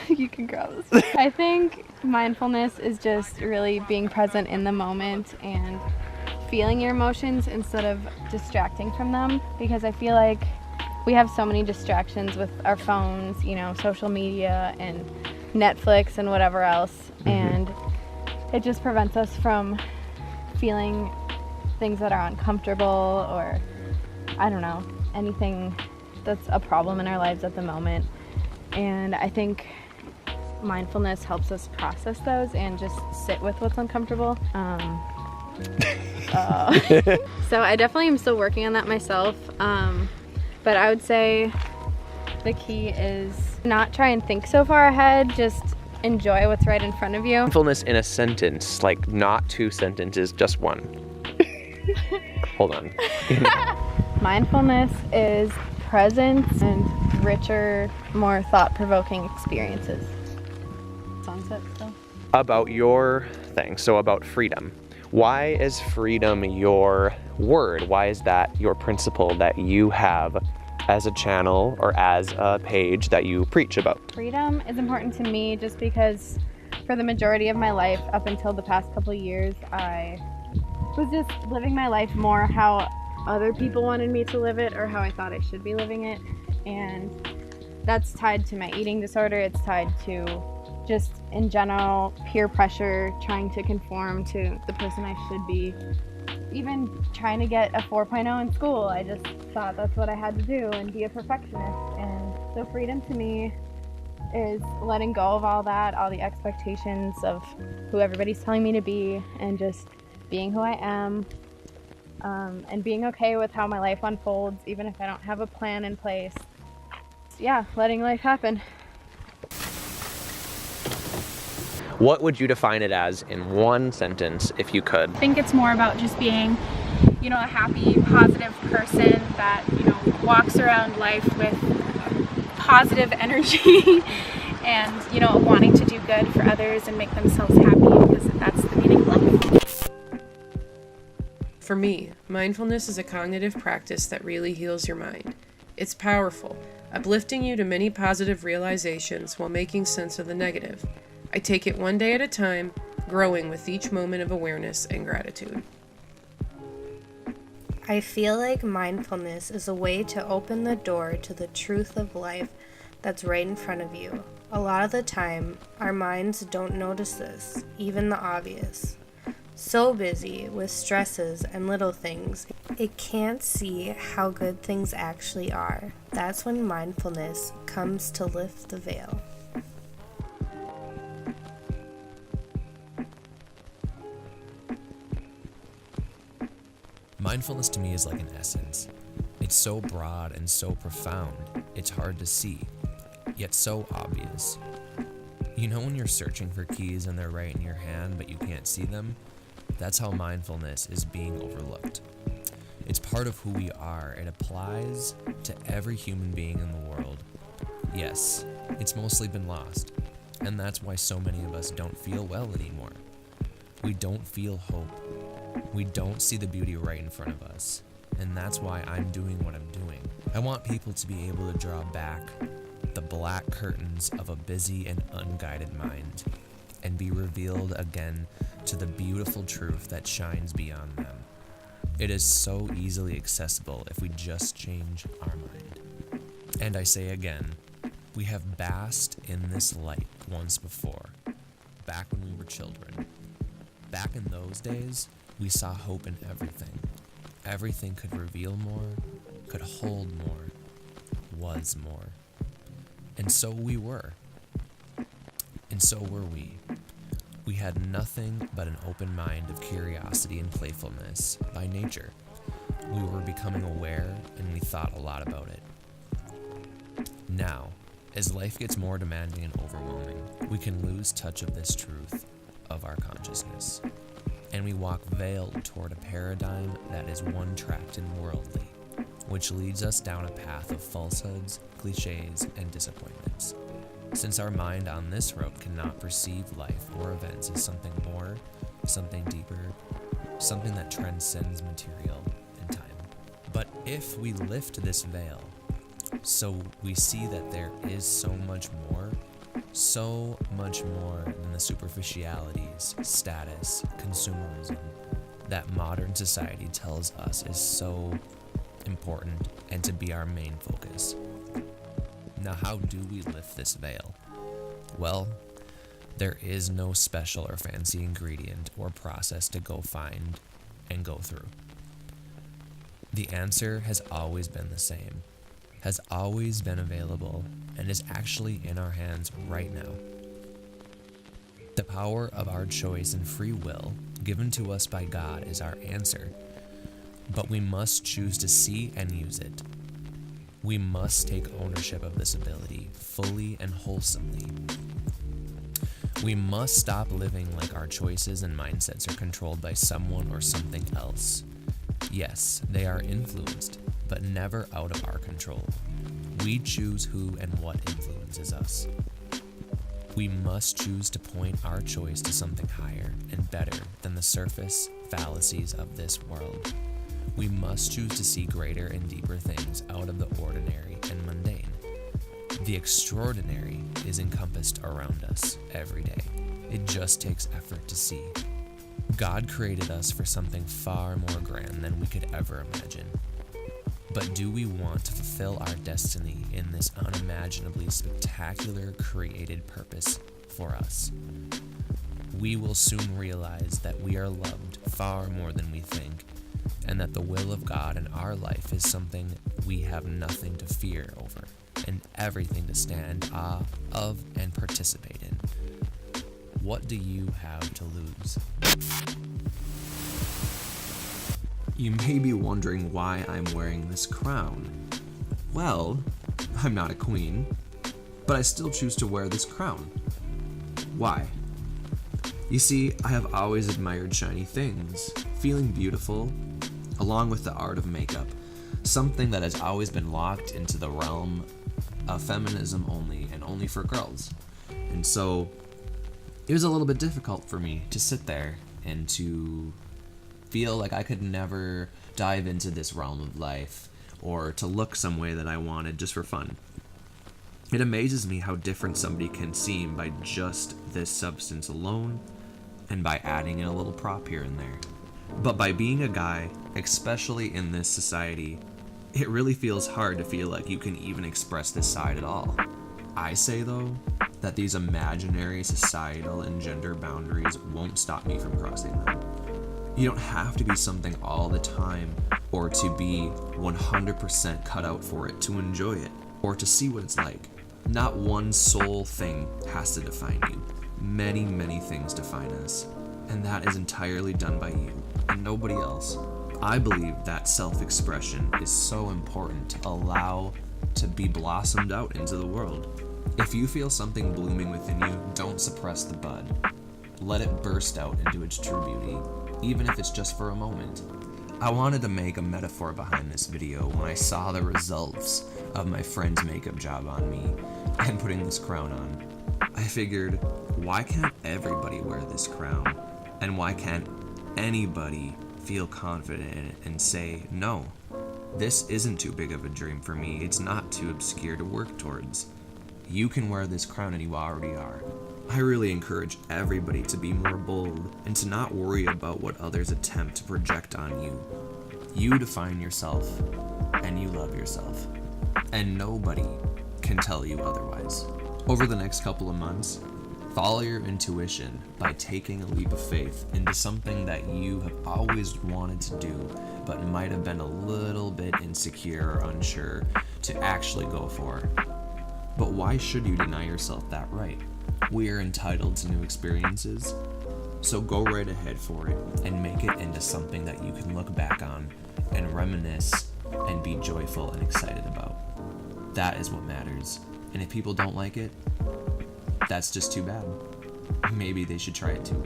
You can grab this. I think mindfulness is just really being present in the moment and feeling your emotions instead of distracting from them, because I feel like we have so many distractions with our phones, you know, social media and Netflix and whatever else, and it just prevents us from feeling things that are uncomfortable or, I don't know, anything that's a problem in our lives at the moment. And I think mindfulness helps us process those and just sit with what's uncomfortable. So I definitely am still working on that myself, but I would say the key is not try and think so far ahead, just enjoy what's right in front of you. Mindfulness in a sentence, like not 2 sentences, just 1. Hold on. Mindfulness is presence and richer, more thought-provoking experiences. Sunset still? About your thing, so about freedom. Why is freedom your word? Why is that your principle that you have as a channel or as a page that you preach about? Freedom is important to me just because for the majority of my life, up until the past couple of years, I was just living my life more how other people wanted me to live it or how I thought I should be living it. And that's tied to my eating disorder. It's tied to just in general peer pressure, trying to conform to the person I should be. Even trying to get a 4.0 in school, I just thought that's what I had to do and be a perfectionist. And so freedom to me is letting go of all that, all the expectations of who everybody's telling me to be, and just being who I am, and being okay with how my life unfolds, even if I don't have a plan in place. Yeah, letting life happen. What would you define it as in 1 sentence, if you could? I think it's more about just being, you know, a happy, positive person that, you know, walks around life with positive energy and, you know, wanting to do good for others and make themselves happy, because that's the meaning of life. For me, mindfulness is a cognitive practice that really heals your mind. It's powerful, uplifting you to many positive realizations while making sense of the negative. I take it one day at a time, growing with each moment of awareness and gratitude. I feel like mindfulness is a way to open the door to the truth of life that's right in front of you. A lot of the time, our minds don't notice this, even the obvious. So busy with stresses and little things, it can't see how good things actually are. That's when mindfulness comes to lift the veil. Mindfulness to me is like an essence. It's so broad and so profound, it's hard to see, yet so obvious. You know when you're searching for keys and they're right in your hand but you can't see them? That's how mindfulness is being overlooked. It's part of who we are. It applies to every human being in the world. Yes, it's mostly been lost, and that's why so many of us don't feel well anymore. We don't feel hope. We don't see the beauty right in front of us, and that's why I'm doing what I'm doing. I want people to be able to draw back the black curtains of a busy and unguided mind and be revealed again to the beautiful truth that shines beyond them. It is so easily accessible if we just change our mind. And I say again, we have basked in this light once before, back when we were children. Back in those days, we saw hope in everything. Everything could reveal more, could hold more, was more. And so we were. And so were we. We had nothing but an open mind of curiosity and playfulness by nature. We were becoming aware, and we thought a lot about it. Now, as life gets more demanding and overwhelming, we can lose touch of this truth of our consciousness, and we walk veiled toward a paradigm that is one-tracked and worldly, which leads us down a path of falsehoods, cliches, and disappointments. Since our mind on this road cannot perceive life or events as something more, something deeper, something that transcends material and time. But if we lift this veil, so we see that there is so much more, so much more than the superficialities, status, consumerism that modern society tells us is so important and to be our main focus. Now, how do we lift this veil? Well, there is no special or fancy ingredient or process to go find and go through. The answer has always been the same, has always been available, and is actually in our hands right now. The power of our choice and free will given to us by God is our answer, but we must choose to see and use it. We must take ownership of this ability fully and wholesomely. We must stop living like our choices and mindsets are controlled by someone or something else. Yes, they are influenced, but never out of our control. We choose who and what influences us. We must choose to point our choice to something higher and better than the surface fallacies of this world. We must choose to see greater and deeper things out of the ordinary and mundane. The extraordinary is encompassed around us every day. It just takes effort to see. God created us for something far more grand than we could ever imagine. But do we want to fulfill our destiny in this unimaginably spectacular created purpose for us? We will soon realize that we are loved far more than we think, and that the will of God in our life is something we have nothing to fear over and everything to stand awe of and participate in. What do you have to lose? You may be wondering why I'm wearing this crown. Well, I'm not a queen, but I still choose to wear this crown. Why? You see, I have always admired shiny things, feeling beautiful, along with the art of makeup, something that has always been locked into the realm of feminism only and only for girls. And so it was a little bit difficult for me to sit there and to feel like I could never dive into this realm of life or to look some way that I wanted just for fun. It amazes me how different somebody can seem by just this substance alone and by adding in a little prop here and there. But by being a guy, especially in this society, it really feels hard to feel like you can even express this side at all. I say, though, that these imaginary societal and gender boundaries won't stop me from crossing them. You don't have to be something all the time or to be 100% cut out for it to enjoy it or to see what it's like. Not one sole thing has to define you. Many, many things define us, and that is entirely done by you and nobody else. I believe that self-expression is so important to allow to be blossomed out into the world. If you feel something blooming within you, don't suppress the bud. Let it burst out into its true beauty, even if it's just for a moment. I wanted to make a metaphor behind this video when I saw the results of my friend's makeup job on me and putting this crown on. I figured, why can't everybody wear this crown? And why can't anybody feel confident in it and say, no, this isn't too big of a dream for me. It's not too obscure to work towards. You can wear this crown and you already are. I really encourage everybody to be more bold and to not worry about what others attempt to project on you. You define yourself and you love yourself, and nobody can tell you otherwise. Over the next couple of months, follow your intuition by taking a leap of faith into something that you have always wanted to do but might have been a little bit insecure or unsure to actually go for. But why should you deny yourself that right? We are entitled to new experiences, so go right ahead for it and make it into something that you can look back on and reminisce and be joyful and excited about. That is what matters. And if people don't like it, that's just too bad. Maybe they should try it too.